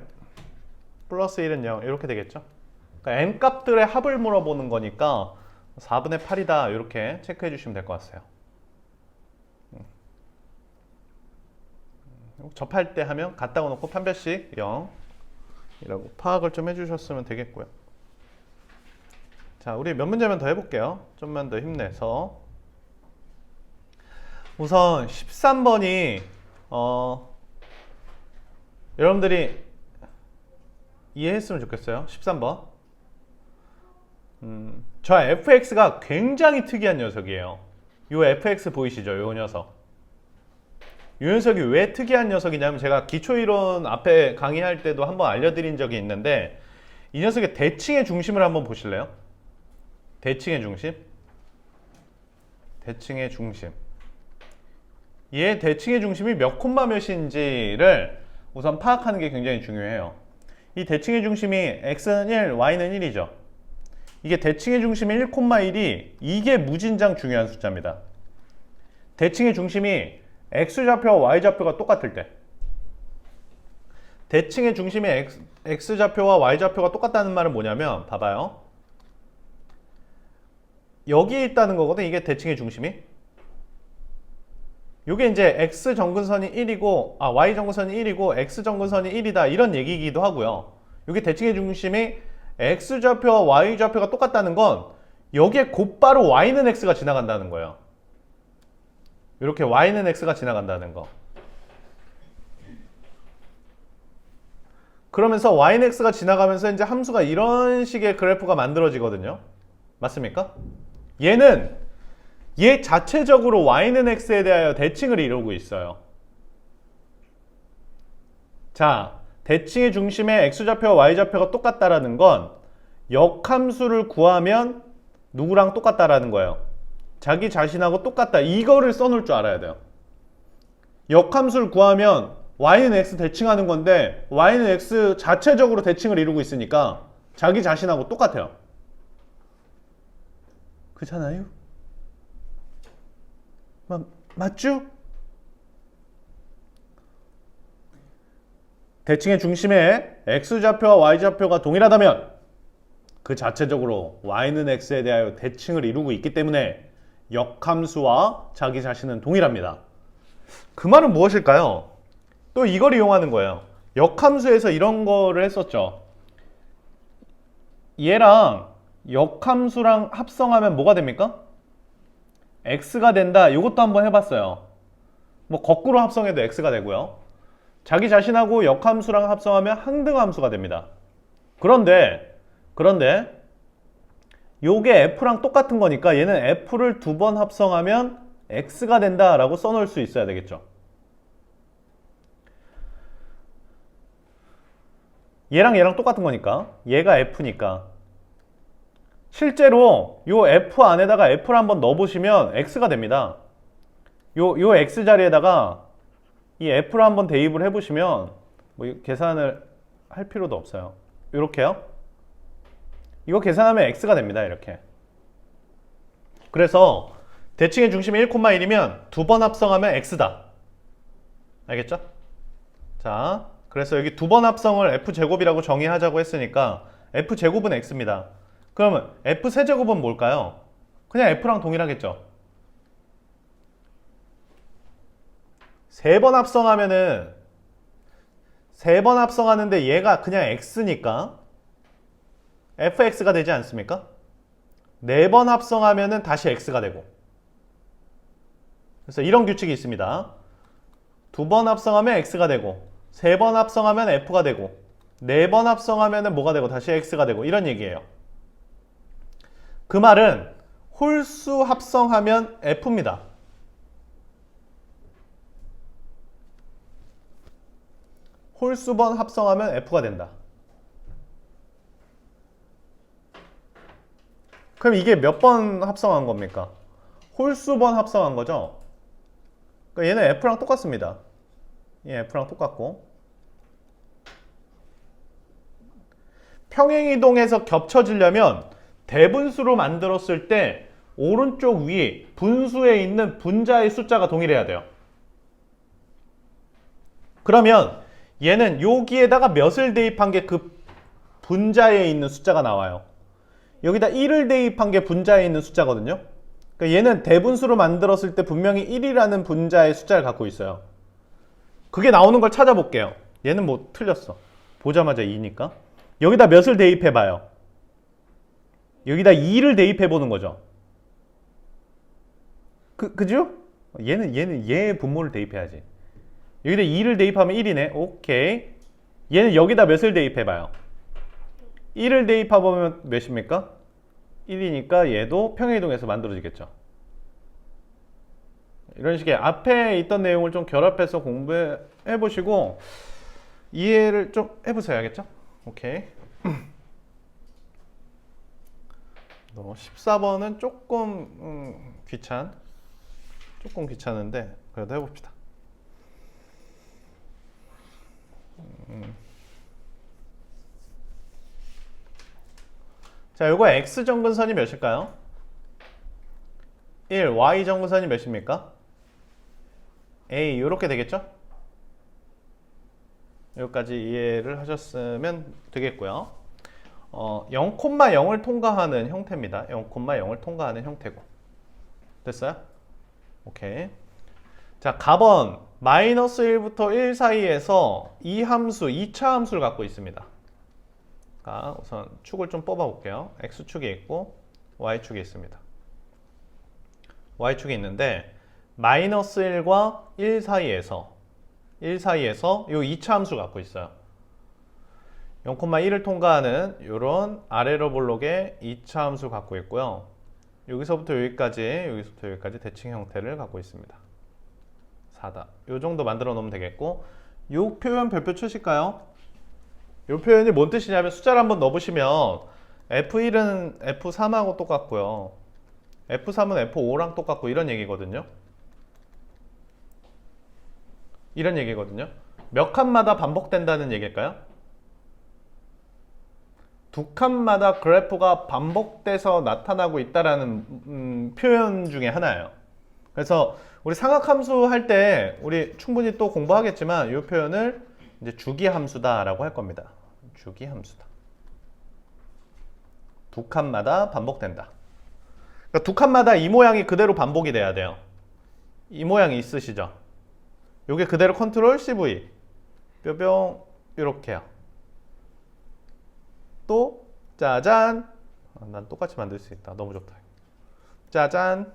플러스 1은 0 이렇게 되겠죠. 그러니까 m 값들의 합을 물어보는 거니까 4분의 8이다 이렇게 체크해 주시면 될 것 같아요. 접할 때 하면 갖다가 놓고 판별식 0 이라고 파악을 좀 해주셨으면 되겠고요. 자, 우리 몇 문제만 더 해볼게요. 좀만 더 힘내서. 우선 13번이 여러분들이 이해했으면 좋겠어요. 13번. 저 fx가 굉장히 특이한 녀석이에요. 이 fx 보이시죠? 이 녀석. 이 녀석이 왜 특이한 녀석이냐면 제가 기초이론 앞에 강의할 때도 한번 알려드린 적이 있는데 이 녀석의 대칭의 중심을 한번 보실래요? 대칭의 중심. 대칭의 중심. 얘 대칭의 중심이 몇 콤마 몇인지를 우선 파악하는 게 굉장히 중요해요. 이 대칭의 중심이 x는 1, y는 1이죠. 이게 대칭의 중심이 1,1이 이게 무진장 중요한 숫자입니다. 대칭의 중심이 x좌표와 y좌표가 똑같을 때 대칭의 중심이 x좌표와 y좌표가 똑같다는 말은 뭐냐면 봐봐요. 여기에 있다는 거거든. 이게 대칭의 중심이. 이게 이제 x 정근선이 1이고 y 정근선이 1이고 x 정근선이 1이다 이런 얘기이기도 하고요. 이게 대칭의 중심이 x좌표와 y좌표가 똑같다는 건 여기에 곧바로 y는 x가 지나간다는 거예요. 이렇게 y는 x가 지나간다는 거. 그러면서 y는 x가 지나가면서 이제 함수가 이런 식의 그래프가 만들어지거든요. 맞습니까? 얘는 얘 자체적으로 y는 x에 대하여 대칭을 이루고 있어요. 자, 대칭의 중심에 x좌표와 y좌표가 똑같다라는 건 역함수를 구하면 누구랑 똑같다라는 거예요. 자기 자신하고 똑같다. 이거를 써놓을 줄 알아야 돼요. 역함수를 구하면 y는 x 대칭하는 건데 y는 x 자체적으로 대칭을 이루고 있으니까 자기 자신하고 똑같아요. 그렇잖아요? 맞죠? 대칭의 중심에 x좌표와 y좌표가 동일하다면 그 자체적으로 y는 x에 대하여 대칭을 이루고 있기 때문에 역함수와 자기 자신은 동일합니다. 그 말은 무엇일까요? 또 이걸 이용하는 거예요. 역함수에서 이런 거를 했었죠. 얘랑 역함수랑 합성하면 뭐가 됩니까? x가 된다. 이것도 한번 해봤어요. 뭐 거꾸로 합성해도 x가 되고요. 자기 자신하고 역함수랑 합성하면 항등함수가 됩니다. 그런데 요게 f랑 똑같은 거니까 얘는 f를 2번 합성하면 x가 된다 라고 써놓을 수 있어야 되겠죠. 얘랑 똑같은 거니까 얘가 f니까 실제로 요 f 안에다가 f를 한번 넣어보시면 x가 됩니다. 요 x 자리에다가 이 f를 한번 대입을 해보시면 뭐 계산을 할 필요도 없어요. 이렇게요. 이거 계산하면 x가 됩니다. 이렇게. 그래서 대칭의 중심이 1,1이면 2번 합성하면 x다. 알겠죠? 자, 그래서 여기 2번 합성을 f제곱이라고 정의하자고 했으니까 f제곱은 x입니다. 그러면 f세제곱은 뭘까요? 그냥 f랑 동일하겠죠. 3번 합성하는데 얘가 그냥 x니까 fx가 되지 않습니까? 4번 합성하면은 다시 x가 되고. 그래서 이런 규칙이 있습니다. 2번 합성하면 x가 되고, 3번 합성하면 f가 되고, 4번 합성하면은 뭐가 되고 다시 x가 되고, 이런 얘기예요. 그 말은 홀수 합성하면 f입니다. 홀수번 합성하면 f가 된다. 그럼 이게 몇 번 합성한 겁니까? 홀수번 합성한 거죠? 그러니까 얘는 f랑 똑같습니다. 얘 f랑 똑같고, 평행이동에서 겹쳐지려면 대분수로 만들었을 때 오른쪽 위에 분수에 있는 분자의 숫자가 동일해야 돼요. 그러면 얘는 여기에다가 몇을 대입한 게 그 분자에 있는 숫자가 나와요. 여기다 1을 대입한 게 분자에 있는 숫자거든요. 그러니까 얘는 대분수로 만들었을 때 분명히 1이라는 분자의 숫자를 갖고 있어요. 그게 나오는 걸 찾아볼게요. 얘는 뭐 틀렸어. 보자마자 2니까. 여기다 몇을 대입해봐요. 여기다 2를 대입해보는 거죠. 그죠? 얘는 얘의 분모를 대입해야지. 여기다 2를 대입하면 1이네. 오케이. 얘는 여기다 몇을 대입해봐요. 1을 대입해보면 몇입니까? 1이니까 얘도 평행이동에서 만들어지겠죠. 이런 식의 앞에 있던 내용을 좀 결합해서 공부해보시고 이해를 좀 해보세요. 알겠죠? 오케이. 14번은 조금 조금 귀찮은데 그래도 해봅시다. 자, 요거 x 정근선이 몇일까요? 1, y 정근선이 몇입니까? a, 요렇게 되겠죠? 여기까지 이해를 하셨으면 되겠고요. 0,0을 통과하는 형태입니다. 0,0을 통과하는 형태고. 됐어요? 오케이. 자, 가번 마이너스 1부터 1 사이에서 이 함수, 2차 함수를 갖고 있습니다. 자, 우선 축을 좀 뽑아 볼게요. x축이 있고 y축이 있습니다. y축이 있는데 마이너스 1과 1 사이에서 이 2차 함수를 갖고 있어요. 0,1을 통과하는 이런 아래로 볼록의 2차 함수를 갖고 있고요. 여기서부터 여기까지 대칭 형태를 갖고 있습니다. 4다. 이 정도 만들어 놓으면 되겠고, 이 표현 별표 치실까요? 이 표현이 뭔 뜻이냐면 숫자를 한번 넣어보시면 F1은 F3하고 똑같고요. F3은 F5랑 똑같고 이런 얘기거든요. 몇 칸마다 반복된다는 얘기일까요? 2칸마다 그래프가 반복돼서 나타나고 있다라는 표현 중에 하나예요. 그래서 우리 상학함수 할 때 우리 충분히 또 공부하겠지만 이 표현을 이제 주기함수다라고 할 겁니다. 주기함수다. 2칸마다 반복된다. 그러니까 2칸마다 이 모양이 그대로 반복이 돼야 돼요. 이 모양이 있으시죠? 요게 그대로 컨트롤 CV 뿅뿅 이렇게요. 또 짜잔. 난 똑같이 만들 수 있다. 너무 좋다. 짜잔.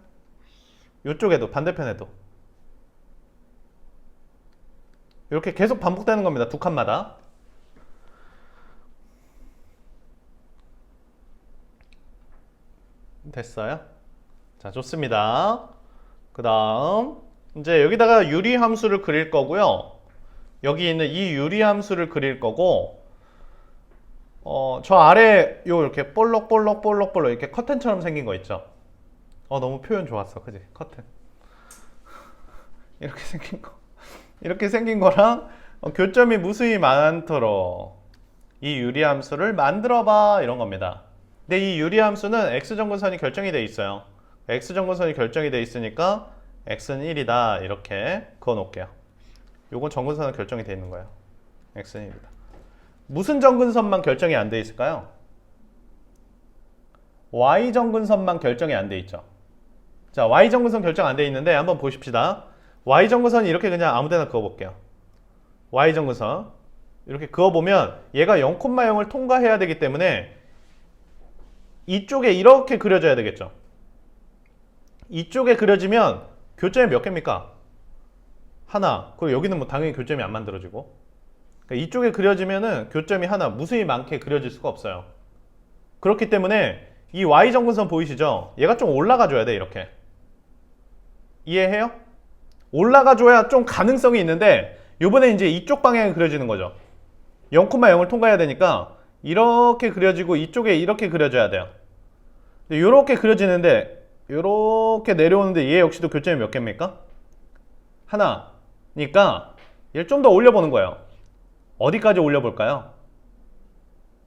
이쪽에도 반대편에도 이렇게 계속 반복되는 겁니다. 2칸마다. 됐어요? 자, 좋습니다. 그 다음 이제 여기다가 유리함수를 그릴 거고요. 여기 있는 이 유리함수를 그릴 거고, 저 아래 요 이렇게 볼록볼록 이렇게 커튼처럼 생긴 거 있죠? 너무 표현 좋았어. 그지? 커튼. 이렇게 생긴 거랑 교점이 무수히 많도록 이 유리함수를 만들어봐 이런 겁니다. 근데 이 유리함수는 x정근선이 결정이 돼 있어요. x정근선이 결정이 돼 있으니까 x는 1이다 이렇게 그어 놓을게요. 요건 정근선은 결정이 돼 있는 거예요. x는 1이다. 무슨 정근선만 결정이 안 돼 있을까요? y정근선만 결정이 안 돼 있죠. 자, y정근선 결정 안 돼 있는데 한번 보십시다. y정근선이 이렇게 그냥 아무데나 그어볼게요. y정근선 이렇게 그어보면 얘가 0,0을 통과해야 되기 때문에 이쪽에 이렇게 그려져야 되겠죠. 이쪽에 그려지면 교점이 몇 개입니까? 하나. 그리고 여기는 뭐 당연히 교점이 안 만들어지고. 그러니까 이쪽에 그려지면은 교점이 하나, 무수히 많게 그려질 수가 없어요. 그렇기 때문에 이 Y정근선 보이시죠? 얘가 좀 올라가줘야 돼, 이렇게. 이해해요? 올라가줘야 좀 가능성이 있는데 요번에 이제 이쪽 방향에 그려지는 거죠. 0,0을 통과해야 되니까 이렇게 그려지고 이쪽에 이렇게 그려져야 돼요. 이렇게 그려지는데 이렇게 내려오는데 얘 역시도 교점이 몇 개입니까? 하나니까 얘를 좀 더 올려보는 거예요. 어디까지 올려볼까요?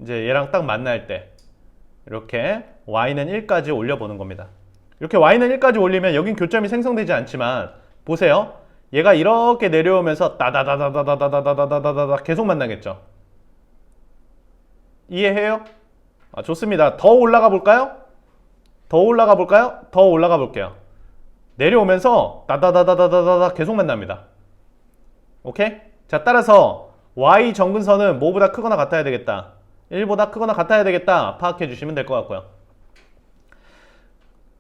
이제 얘랑 딱 만날 때 이렇게 y는 1까지 올려보는 겁니다. 이렇게 y는 1까지 올리면 여긴 교점이 생성되지 않지만 보세요. 얘가 이렇게 내려오면서 따다다다다다다다다다다다 계속 만나겠죠. 이해해요? 좋습니다. 더 올라가 볼까요? 더 올라가 볼까요? 더 올라가 볼게요. 내려오면서 따다다다다다다 계속 만납니다. 오케이? 자, 따라서 y 정근선은 뭐보다 크거나 같아야 되겠다. 1보다 크거나 같아야 되겠다. 파악해 주시면 될 것 같고요.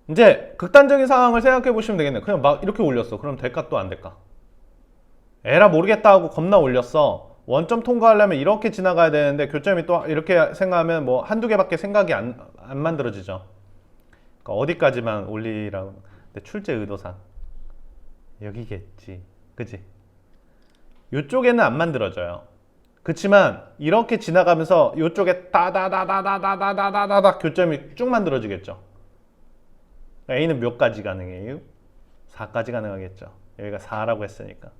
이제 극단적인 상황을 생각해 보시면 되겠네요. 그냥 막 이렇게 올렸어. 그럼 될까 또 안 될까? 에라 모르겠다 하고 겁나 올렸어. 원점 통과하려면 이렇게 지나가야 되는데 교점이 또 이렇게 생각하면 뭐 한두 개밖에 생각이 안 만들어지죠. 그러니까 어디까지만 올리라고. 근데 출제 의도상 여기겠지. 그지? 이쪽에는 안 만들어져요. 그치만 이렇게 지나가면서 이쪽에 따다다다다다다다다다 교점이 쭉 만들어지겠죠. A는 몇 가지 가능해요? 4까지 가능하겠죠. 여기가 4라고 했으니까.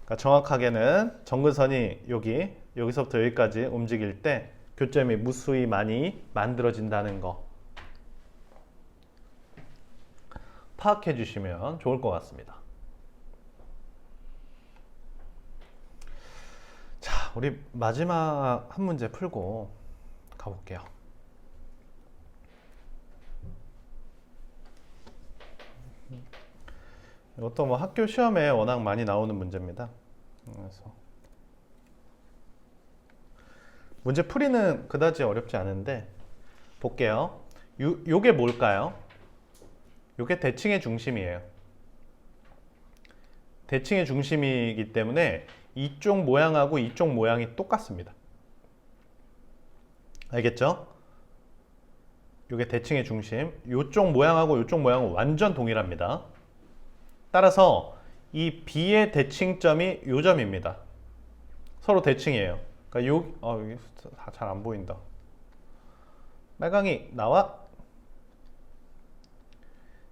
그러니까 정확하게는 정근선이 여기서부터 여기까지 움직일 때 교점이 무수히 많이 만들어진다는 거 파악해 주시면 좋을 것 같습니다. 자, 우리 마지막 한 문제 풀고 가볼게요. 이것도 뭐 학교 시험에 워낙 많이 나오는 문제입니다. 그래서 문제 풀이는 그다지 어렵지 않은데 볼게요. 요게 뭘까요? 요게 대칭의 중심이에요. 대칭의 중심이기 때문에 이쪽 모양하고 이쪽 모양이 똑같습니다. 알겠죠? 요게 대칭의 중심. 요쪽 모양하고 요쪽 모양은 완전 동일합니다. 따라서 이 B의 대칭점이 요 점입니다. 서로 대칭이에요. 그러니까 여기 잘 안 보인다. 빨강이 나와.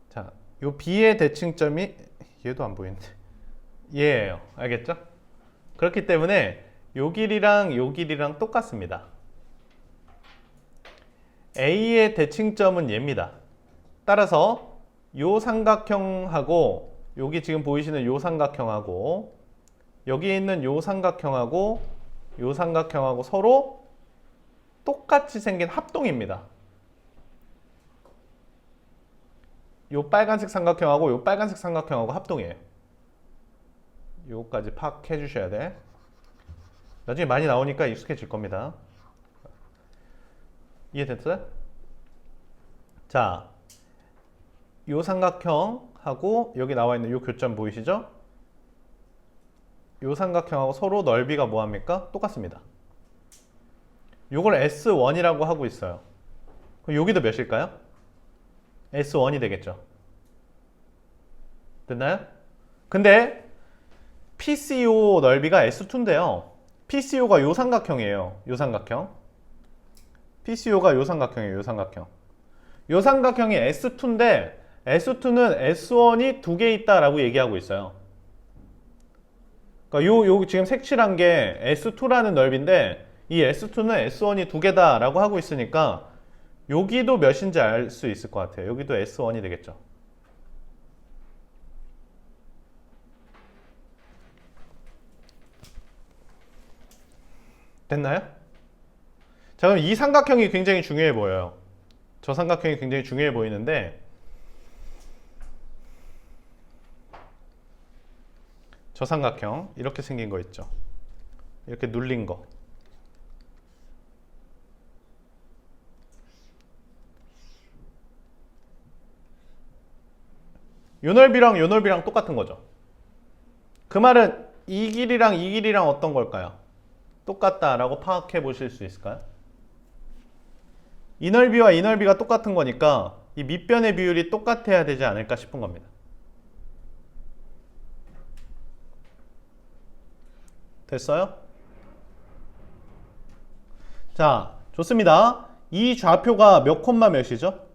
자, 요 B의 대칭점이 얘도 안 보이는데 얘예요. 알겠죠? 그렇기 때문에 요 길이랑 요 길이랑 똑같습니다. A의 대칭점은 얘입니다. 따라서 요 삼각형하고 여기 지금 보이시는 요 삼각형하고 여기 있는 요 삼각형하고 요 삼각형하고 서로 똑같이 생긴 합동입니다. 요 빨간색 삼각형하고 요 빨간색 삼각형하고 합동이에요. 요거까지 파악해 주셔야 돼. 나중에 많이 나오니까 익숙해질 겁니다. 이해됐어요? 자, 요 삼각형하고 여기 나와 있는 요 교점 보이시죠? 요 삼각형하고 서로 넓이가 뭐합니까? 똑같습니다. 요걸 S1이라고 하고 있어요. 그럼 여기도 몇일까요? S1이 되겠죠. 됐나요? 근데 PCO 넓이가 S2인데요. PCO가 요 삼각형이에요. 요 삼각형. PCO가 요 삼각형이에요. 요 삼각형. 요 삼각형이 S2인데 S2는 S1이 두 개 있다라고 얘기하고 있어요. 그러니까 요 지금 색칠한 게 S2라는 넓이인데 이 S2는 S1이 두 개다라고 하고 있으니까 여기도 몇인지 알 수 있을 것 같아요. 여기도 S1이 되겠죠. 됐나요? 자, 그럼 이 삼각형이 굉장히 중요해 보여요. 저 삼각형이 굉장히 중요해 보이는데 저 삼각형 이렇게 생긴 거 있죠. 이렇게 눌린 거. 요 넓이랑 요 넓이랑 똑같은 거죠. 그 말은 이 길이랑 이 길이랑 어떤 걸까요? 똑같다라고 파악해 보실 수 있을까요? 이 넓이와 이 넓이가 똑같은 거니까 이 밑변의 비율이 똑같아야 되지 않을까 싶은 겁니다. 됐어요? 자, 좋습니다. 이 좌표가 몇 콤마 몇이죠?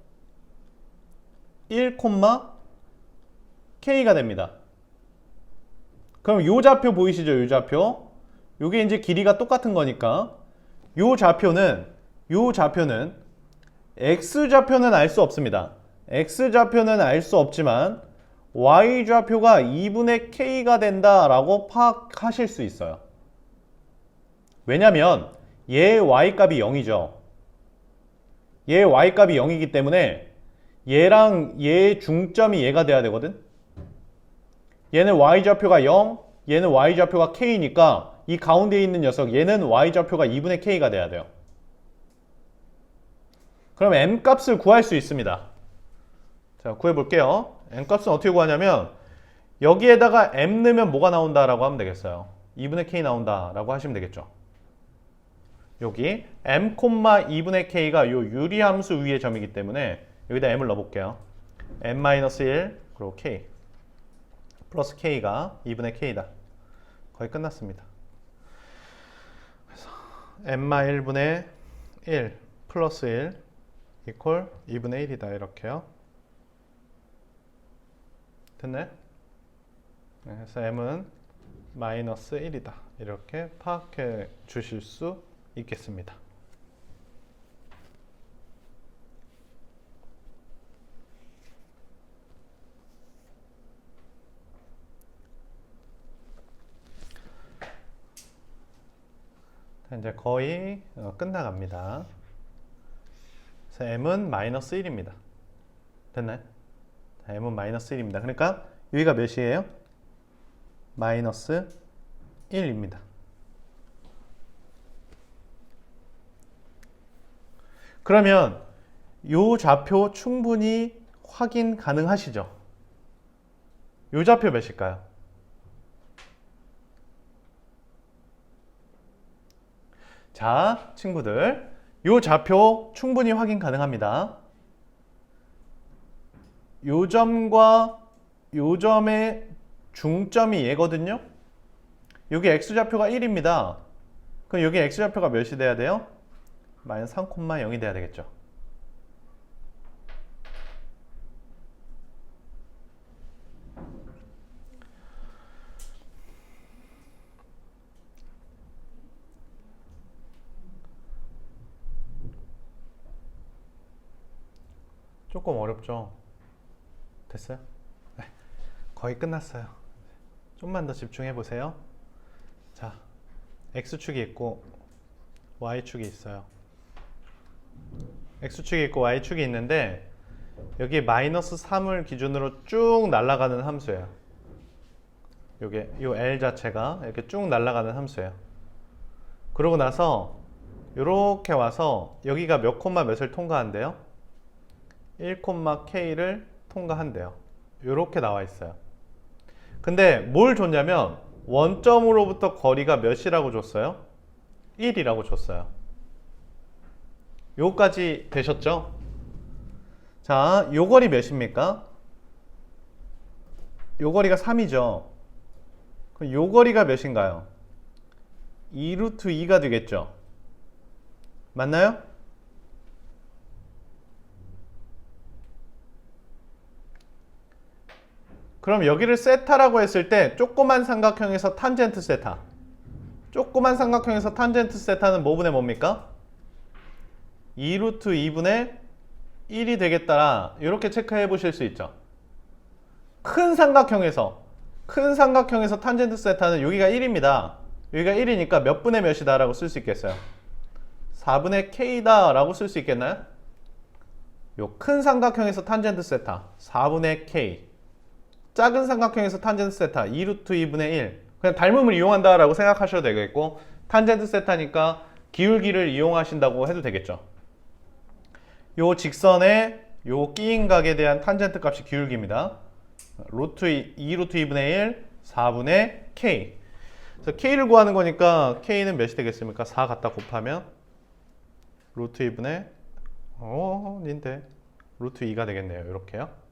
1 K가 됩니다. 그럼 요 좌표 보이시죠? 요 좌표. 요게 이제 길이가 똑같은 거니까 요 좌표는 X좌표는 알 수 없습니다. X좌표는 알 수 없지만 Y좌표가 2분의 K가 된다라고 파악하실 수 있어요. 왜냐면 얘 Y값이 0이죠. 얘 Y값이 0이기 때문에 얘랑 얘의 중점이 얘가 돼야 되거든. 얘는 Y좌표가 0, 얘는 Y좌표가 K니까 이 가운데 있는 녀석 얘는 Y좌표가 2분의 K가 돼야 돼요. 그럼 M값을 구할 수 있습니다. 자, 구해볼게요. M값은 어떻게 구하냐면 여기에다가 M 넣으면 뭐가 나온다라고 하면 되겠어요. 2분의 K 나온다라고 하시면 되겠죠. 여기 M, 2분의 K가 요 유리함수 위의 점이기 때문에 여기다 M을 넣어볼게요. M-1 그리고 K 플러스 K가 2분의 K다. 거의 끝났습니다. 그래서 M-1분의 1 플러스 1 이퀄 2분의 1이다. 이렇게요. 됐나요? 그래서 M은 마이너스 1이다. 이렇게 파악해 주실 수 있겠습니다. 이제 거의 끝나갑니다. 그래서 M은 마이너스 1입니다. 됐나요? M은 마이너스 1입니다. 그러니까 여기가 몇이에요? 마이너스 1입니다. 그러면 요 좌표 충분히 확인 가능하시죠? 요 좌표 몇일까요? 자, 친구들, 요 좌표 충분히 확인 가능합니다. 요 점과 요 점의 중점이 얘거든요. 여기 X좌표가 1입니다. 그럼 여기 X좌표가 몇이 돼야 돼요? 마이너스 3,0이 돼야 되겠죠. 조금 어렵죠? 됐어요? 네, 거의 끝났어요. 좀만 더 집중해 보세요. 자, X축이 있고 Y축이 있어요. X축이 있고 Y축이 있는데 여기 마이너스 3을 기준으로 쭉 날아가는 함수예요. 요게 요 L 자체가 이렇게 쭉 날아가는 함수예요. 그러고 나서 요렇게 와서 여기가 몇 콤마 몇을 통과한대요? 1, K를 통과한대요. 요렇게 나와 있어요. 근데 뭘 줬냐면 원점으로부터 거리가 몇이라고 줬어요? 1이라고 줬어요. 요까지 되셨죠? 자, 요 거리 몇입니까? 요 거리가 3이죠. 그럼 요 거리가 몇인가요? 2루트 2가 되겠죠. 맞나요? 그럼 여기를 세타라고 했을 때 조그만 삼각형에서 탄젠트 세타. 조그만 삼각형에서 탄젠트 세타는 뭐분의 뭡니까? 2루트 2분의 1이 되겠다. 이렇게 체크해 보실 수 있죠. 큰 삼각형에서 탄젠트 세타는 여기가 1입니다. 여기가 1이니까 몇 분의 몇이다 라고 쓸 수 있겠어요? 4분의 K다 라고 쓸 수 있겠나요? 요 큰 삼각형에서 탄젠트 세타 4분의 K, 작은 삼각형에서 탄젠트 세타 2루트 2분의 1. 그냥 닮음을 이용한다 라고 생각하셔도 되겠고, 탄젠트 세타니까 기울기를 이용하신다고 해도 되겠죠. 요 직선의 요 끼인 각에 대한 탄젠트 값이 기울기입니다. 루트 2 루트 2분의 1 4분의 k. 그래서 k를 구하는 거니까 k는 몇이 되겠습니까? 4 갖다 곱하면 루트 2분의 인데 루트 2가 되겠네요. 이렇게요.